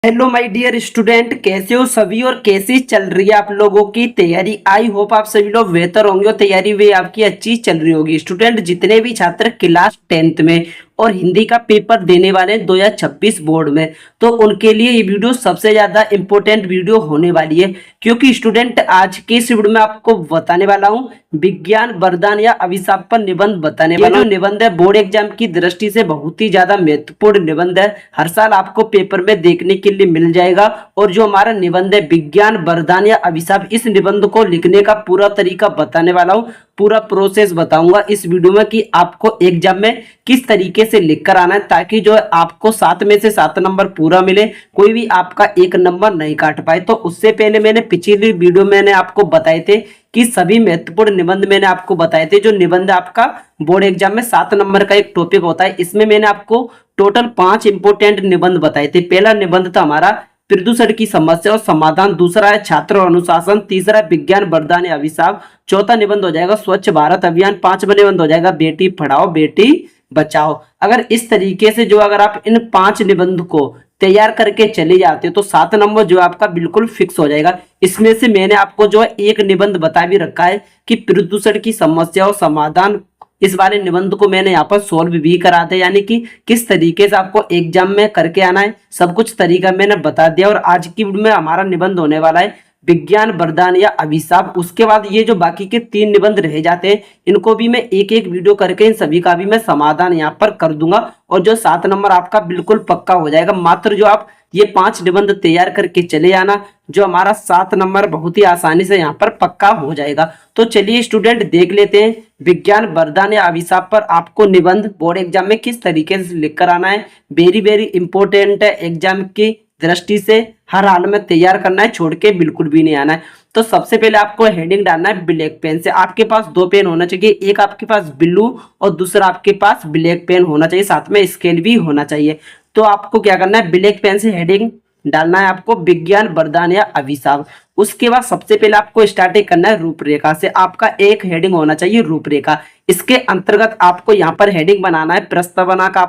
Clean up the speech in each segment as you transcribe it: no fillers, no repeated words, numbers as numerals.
Hello my dear student, कैसे हो सभी और कैसी चल रही है आप लोगों की तैयारी। आई होप आप सभी लोग बेहतर होंगे और तैयारी भी आपकी अच्छी चल रही होगी। स्टूडेंट, जितने भी छात्र क्लास 10th में और हिंदी का पेपर देने वाले हैं 2026 बोर्ड में, तो उनके लिए ये वीडियो सबसे ज्यादा इंपॉर्टेंट वीडियो होने वाली है। क्योंकि स्टूडेंट, आज के इस वीडियो में आपको बताने वाला हूँ विज्ञान वरदान या अभिशाप पर निबंध बताने वाला हूँ। निबंध है बोर्ड एग्जाम की दृष्टि से बहुत ही ज्यादा महत्वपूर्ण निबंध है। हर साल आपको पेपर में देखने के लिए मिल जाएगा। और जो हमारा निबंध है विज्ञान वरदान या अभिशाप, इस निबंध को लिखने का पूरा तरीका बताने वाला हूँ। पूरा प्रोसेस बताऊंगा इस वीडियो में कि आपको एग्जाम में किस तरीके से लिखकर आना है, ताकि जो है आपको 7 में से 7 नंबर पूरा मिले, कोई भी आपका एक नंबर नहीं काट पाए। तो उससे पहले मैंने पिछली वीडियो मैंने आपको बताए थे कि सभी महत्वपूर्ण निबंध मैंने आपको बताए थे। जो निबंध आपका बोर्ड एग्जाम में 7 नंबर का एक टॉपिक होता है, इसमें मैंने आपको टोटल 5 इंपोर्टेंट निबंध बताए थे। पहला निबंध था हमारा प्रदूषण की समस्या और समाधान, दूसरा है छात्र और अनुशासन, तीसरा है विज्ञान वरदान या अभिशाप, चौथा निबंध हो जाएगा स्वच्छ भारत अभियान, पांचवा निबंध हो जाएगा बेटी पढ़ाओ बेटी बचाओ। अगर इस तरीके से जो अगर आप इन 5 निबंध को तैयार करके चले जाते हो तो 7 नंबर जो आपका बिल्कुल फिक्स हो जाएगा। इसमें से मैंने आपको जो है एक निबंध बता भी रखा है कि प्रदूषण की समस्या और समाधान, इस वाले निबंध को मैंने यहाँ पर सोल्व भी करा दिया, यानी कि किस तरीके से आपको एग्जाम में करके आना है सब कुछ तरीका मैंने बता दिया। और आज की वीडियो में हमारा निबंध होने वाला है विज्ञान वरदान या अभिशाप। उसके बाद ये जो बाकी के 3 निबंध रह जाते हैं, इनको भी मैं एक एक वीडियो करके इन सभी का भी मैं समाधान यहाँ पर कर दूंगा। और जो 7 नंबर आपका बिल्कुल पक्का हो जाएगा। मात्र जो आप ये 5 निबंध तैयार करके चले आना, जो हमारा 7 नंबर बहुत ही आसानी से यहाँ पर पक्का हो जाएगा। तो चलिए स्टूडेंट, देख लेते हैं विज्ञान वरदान या अभिशाप पर आपको निबंध बोर्ड एग्जाम में किस तरीके से लिखकर आना है। वेरी वेरी इंपॉर्टेंट है, एग्जाम की दृष्टि से हर हाल में तैयार करना है, छोड़ के बिल्कुल भी नहीं आना है। तो सबसे पहले आपको हेडिंग डालना है ब्लैक पेन से। आपके पास 2 पेन होना चाहिए, एक आपके पास ब्लू और दूसरा आपके पास ब्लैक पेन होना चाहिए, साथ में स्केल भी होना चाहिए। तो आपको क्या करना है, ब्लैक पेन से हेडिंग डालना है आपको विज्ञान वरदान या अभिशाप। उसके बाद सबसे पहले आपको स्टार्टिंग करना है रूपरेखा से। आपका एक हेडिंग होना चाहिए रूपरेखा। इसके अंतर्गत आपको यहाँ पर हेडिंग बनाना है प्रस्ताव बनाकर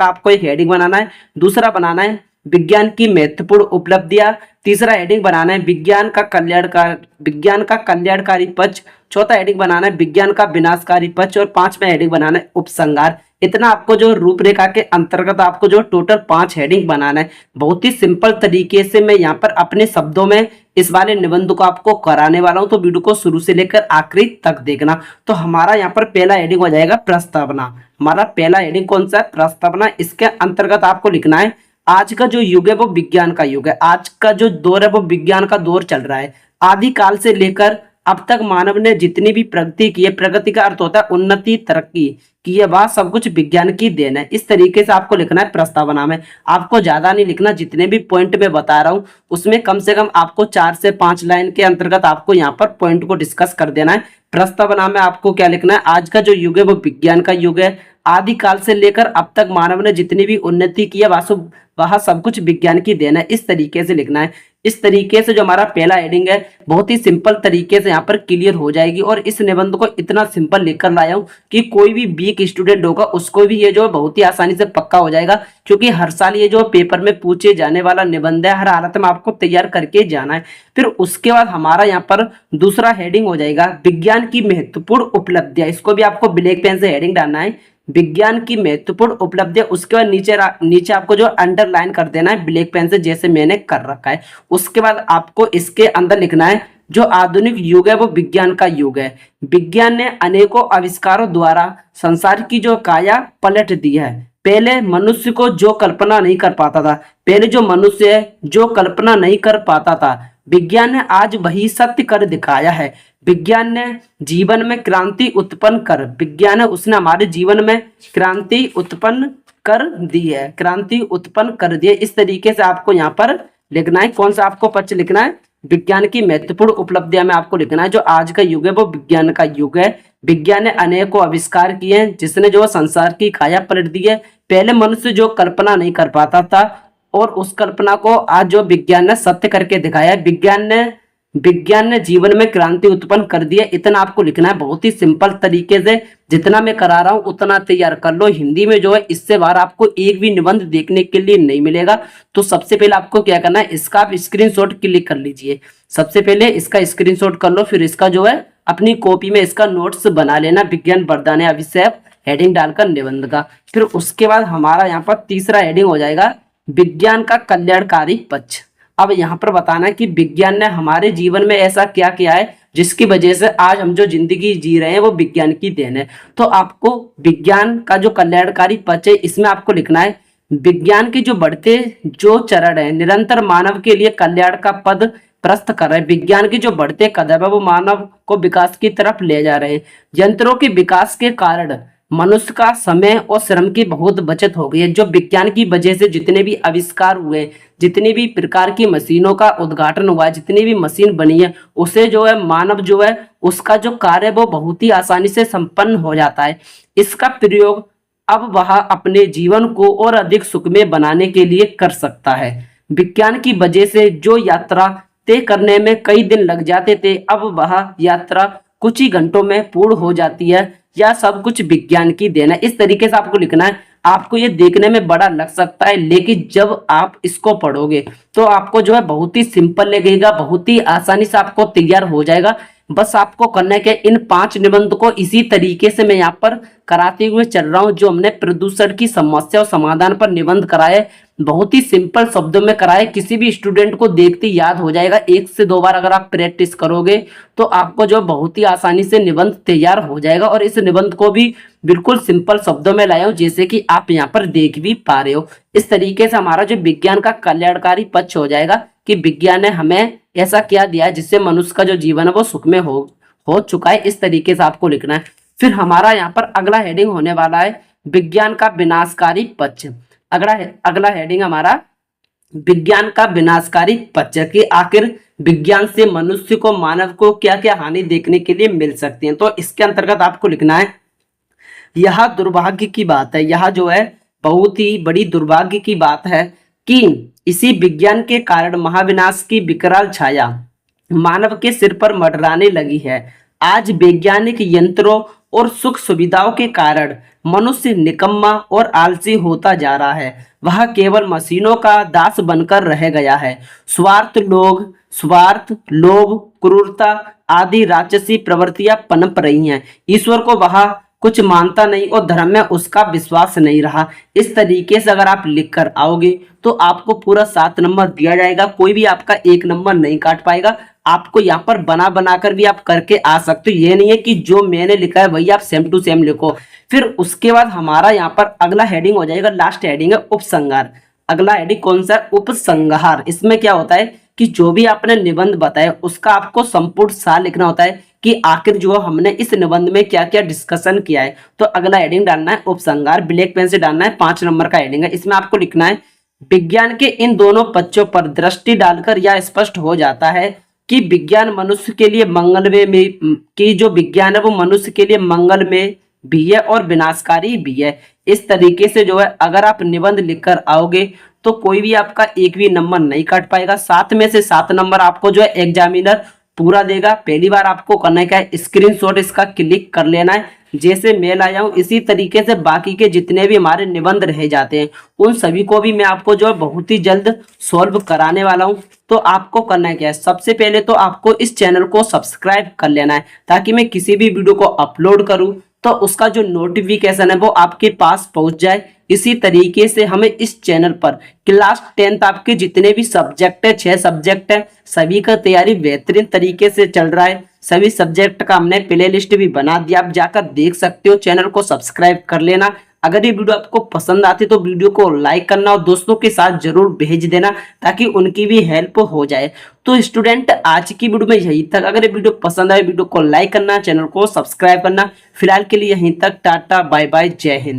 आपको एक हेडिंग बनाना है। दूसरा बनाना है विज्ञान की महत्वपूर्ण उपलब्धियां। तीसरा हेडिंग बनाना है विज्ञान का कल्याणकारी पक्ष। चौथा हेडिंग बनाना है विज्ञान का विनाशकारी पक्ष। और 5वां हेडिंग बनाना है उपसंहार। इतना आपको जो रूपरेखा के अंतर्गत आपको जो टोटल 5 हेडिंग बनाना है। बहुत ही सिंपल तरीके से मैं यहाँ पर अपने शब्दों में इस वाले निबंध को आपको कराने वाला हूं, तो वीडियो को शुरू से लेकर आखिरी तक देखना। तो हमारा यहाँ पर पहला हेडिंग हो जाएगा प्रस्तावना। हमारा पहला हेडिंग कौन सा है, प्रस्तावना। इसके अंतर्गत आपको लिखना है आज का जो युग है वो विज्ञान का युग है। आज का जो दौर है वो विज्ञान का दौर चल रहा है। आदि काल से लेकर अब तक मानव ने जितनी भी प्रगति की है, प्रगति का अर्थ होता है उन्नति तरक्की की है, वह सब कुछ विज्ञान की देन है। इस तरीके से आपको लिखना है प्रस्तावना में। आपको ज्यादा नहीं लिखना, जितने भी पॉइंट मैं बता रहा हूँ उसमें कम से कम आपको 4 से 5 लाइन के अंतर्गत आपको यहाँ पर पॉइंट को डिस्कस कर देना है। प्रस्तावना में आपको क्या लिखना है, आज का जो युग है वो विज्ञान का युग है। आदि काल से लेकर अब तक मानव ने जितनी भी उन्नति की है वह सब कुछ विज्ञान की देन है। इस तरीके से लिखना है। इस तरीके से जो हमारा पहला हेडिंग है बहुत ही सिंपल तरीके से यहाँ पर क्लियर हो जाएगी। और इस निबंध को इतना सिंपल लिखकर लाया हूँ कि कोई भी वीक स्टूडेंट होगा उसको भी ये जो बहुत ही आसानी से पक्का हो जाएगा। क्योंकि हर साल ये जो पेपर में पूछे जाने वाला निबंध है, हर हालत में आपको तैयार करके जाना है। फिर उसके बाद हमारा यहाँ पर दूसरा हेडिंग हो जाएगा विज्ञान की महत्वपूर्ण उपलब्धियां। इसको भी आपको ब्लैक पेन से हेडिंग डालना है विज्ञान की महत्वपूर्ण उपलब्धियां। उसके बाद नीचे आपको जो अंडरलाइन कर देना है ब्लैक पेन से, जैसे मैंने कर रखा है। उसके बाद आपको इसके अंदर लिखना है जो आधुनिक युग है वो विज्ञान का युग है। विज्ञान ने अनेकों आविष्कारों द्वारा संसार की जो काया पलट दी है। पहले मनुष्य को जो कल्पना नहीं कर पाता था, पहले जो मनुष्य है जो कल्पना नहीं कर पाता था, विज्ञान ने आज वही सत्य कर दिखाया है। विज्ञान ने जीवन में क्रांति उत्पन्न कर विज्ञान है उसने हमारे जीवन में क्रांति उत्पन्न कर दी है, क्रांति उत्पन्न कर दी है। इस तरीके से आपको यहाँ पर लिखना है। कौन सा आपको पक्ष लिखना है, विज्ञान की महत्वपूर्ण उपलब्धियां में आपको लिखना है जो आज का युग है वो विज्ञान का युग है। विज्ञान ने अनेकों आविष्कार किए हैं जिसने जो संसार की काया पलट दी है। पहले मनुष्य जो कल्पना नहीं कर पाता था और उस कल्पना को आज जो विज्ञान ने सत्य करके दिखाया है। विज्ञान ने विज्ञान ने जीवन में क्रांति उत्पन्न कर दी है, इतना आपको लिखना है बहुत ही सिंपल तरीके से। जितना मैं करा रहा हूं उतना तैयार कर लो। हिंदी में जो है इससे बाहर आपको एक भी निबंध देखने के लिए नहीं मिलेगा। तो सबसे पहले आपको क्या करना है, इसका आप स्क्रीनशॉट क्लिक कर लीजिए। सबसे पहले इसका स्क्रीनशॉट कर लो, फिर इसका जो है अपनी कॉपी में इसका नोट्स बना लेना, विज्ञान वरदान अभिषेक हेडिंग डालकर निबंध का। फिर उसके बाद हमारा यहाँ पर तीसरा हेडिंग हो जाएगा विज्ञान का कल्याणकारी पक्ष। अब यहाँ पर बताना है कि विज्ञान ने हमारे जीवन में ऐसा क्या किया है जिसकी वजह से आज हम जो जिंदगी जी रहे हैं वो विज्ञान की देन है। तो आपको विज्ञान का जो कल्याणकारी पक्ष है इसमें आपको लिखना है विज्ञान के जो बढ़ते जो चरण है निरंतर मानव के लिए कल्याण का पद प्रस्त कर रहे हैं। विज्ञान के जो बढ़ते कदम है वो मानव को विकास की तरफ ले जा रहे हैं। यंत्रों के विकास के कारण मनुष्य का समय और श्रम की बहुत बचत हो गई है। जो विज्ञान की वजह से जितने भी आविष्कार हुए, जितनी भी प्रकार की मशीनों का उद्घाटन हुआ है, जितनी भी मशीन बनी है, उसे जो है मानव जो है उसका जो कार्य वो बहुत ही आसानी से संपन्न हो जाता है। इसका प्रयोग अब वह अपने जीवन को और अधिक सुखमय बनाने के लिए कर सकता है। विज्ञान की वजह से जो यात्रा तय करने में कई दिन लग जाते थे, अब वह यात्रा कुछ ही घंटों में पूर्ण हो जाती है। या सब कुछ विज्ञान की देन है। इस तरीके से आपको लिखना है। आपको ये देखने में बड़ा लग सकता है, लेकिन जब आप इसको पढ़ोगे तो आपको जो है बहुत ही सिंपल लगेगा, बहुत ही आसानी से आपको तैयार हो जाएगा। बस आपको करना है कि इन 5 निबंध को इसी तरीके से मैं यहाँ पर कराते हुए चल रहा हूँ। जो हमने प्रदूषण की समस्या और समाधान पर निबंध कराए, बहुत ही सिंपल शब्दों में कराए, किसी भी स्टूडेंट को देखते याद हो जाएगा। 1 से 2 बार अगर आप प्रैक्टिस करोगे तो आपको जो बहुत ही आसानी से निबंध तैयार हो जाएगा। और इस निबंध को भी बिल्कुल सिंपल शब्दों में लाया हूं, जैसे कि आप यहाँ पर देख भी पा रहे हो। इस तरीके से हमारा जो विज्ञान का कल्याणकारी पक्ष हो जाएगा कि विज्ञान ने हमें ऐसा क्या दिया है जिससे मनुष्य का जो जीवन है वो सुखमय हो चुका है। इस तरीके से आपको लिखना है। फिर हमारा यहाँ पर अगला हेडिंग होने वाला है विज्ञान का विनाशकारी पक्ष। अगला हेडिंग हमारा विज्ञान का विनाशकारी पक्ष कि आखिर विज्ञान से मनुष्य को, मानव को क्या क्या हानि देखने के लिए मिल सकती है। तो इसके अंतर्गत आपको लिखना है यह दुर्भाग्य की बात है, यह जो है बहुत ही बड़ी दुर्भाग्य की बात है कि इसी विज्ञान के कारण महाविनाश की विकराल छाया मानव के सिर पर मंडराने लगी है। आज वैज्ञानिक यंत्रों और सुख सुविधाओं के कारण मनुष्य निकम्मा और आलसी होता जा रहा है। वह केवल मशीनों का दास बनकर रह गया है। स्वार्थ, लोभ, क्रूरता आदि राक्षसी प्रवृत्तियां पनप रही हैं। ईश्वर को वह कुछ मानता नहीं और धर्म में उसका विश्वास नहीं रहा। इस तरीके से अगर आप लिख कर आओगे तो आपको पूरा 7 नंबर दिया जाएगा। कोई भी आपका 1 नंबर नहीं काट पाएगा। आपको यहाँ पर बना बना कर भी आप करके आ सकते हो। ये नहीं है कि जो मैंने लिखा है वही आप सेम टू सेम लिखो। फिर उसके बाद हमारा यहाँ पर अगला हेडिंग हो जाएगा, लास्ट हेडिंग है उपसंहार। अगला हेडिंग कौन सा है? उपसंहार। इसमें क्या होता है कि जो भी आपने निबंध बताया उसका आपको संपूर्ण सार लिखना होता है कि आखिर जो हमने इस निबंध में क्या क्या डिस्कशन किया है। तो अगला हेडिंग डालना है उपसंहार, ब्लैक पेन से डालना है। 5 नंबर का हेडिंग है। इसमें आपको लिखना है विज्ञान के इन दोनों पक्षों पर दृष्टि डालकर यह स्पष्ट हो जाता है कि विज्ञान मनुष्य के लिए मंगलमय में कि जो विज्ञान है वो मनुष्य के लिए मंगलमय भी है और विनाशकारी भी है। इस तरीके से जो है अगर आप निबंध लिखकर आओगे तो कोई भी आपका एक भी नंबर नहीं काट पाएगा। 7 में से 7 नंबर आपको जो है एग्जामिनर पूरा देगा। पहली बार आपको करना है क्या है, स्क्रीनशॉट इसका क्लिक कर लेना है। जैसे मैं लाया हूं इसी तरीके से बाकी के जितने भी हमारे निबंध रह जाते हैं उन सभी को भी मैं आपको जो है बहुत ही जल्द सॉल्व कराने वाला हूं। तो आपको करना है क्या है, सबसे पहले तो आपको इस चैनल को सब्सक्राइब कर लेना है ताकि मैं किसी भी वीडियो को अपलोड करूं तो उसका जो नोटिफिकेशन है वो आपके पास पहुंच जाए। इसी तरीके से हमें इस चैनल पर क्लास 10 आपके जितने भी सब्जेक्ट है, 6 सब्जेक्ट है, सभी का तैयारी बेहतरीन तरीके से चल रहा है। सभी सब्जेक्ट का हमने प्ले लिस्ट भी बना दिया, आप जाकर देख सकते हो। चैनल को सब्सक्राइब कर लेना। अगर ये वीडियो आपको पसंद आती तो वीडियो को लाइक करना और दोस्तों के साथ जरूर भेज देना ताकि उनकी भी हेल्प हो जाए। तो स्टूडेंट आज की वीडियो में यहीं तक। अगर ये वीडियो पसंद आए वीडियो को लाइक करना, चैनल को सब्सक्राइब करना। फिलहाल के लिए यहीं तक। टाटा बाय बाय, जय हिंद।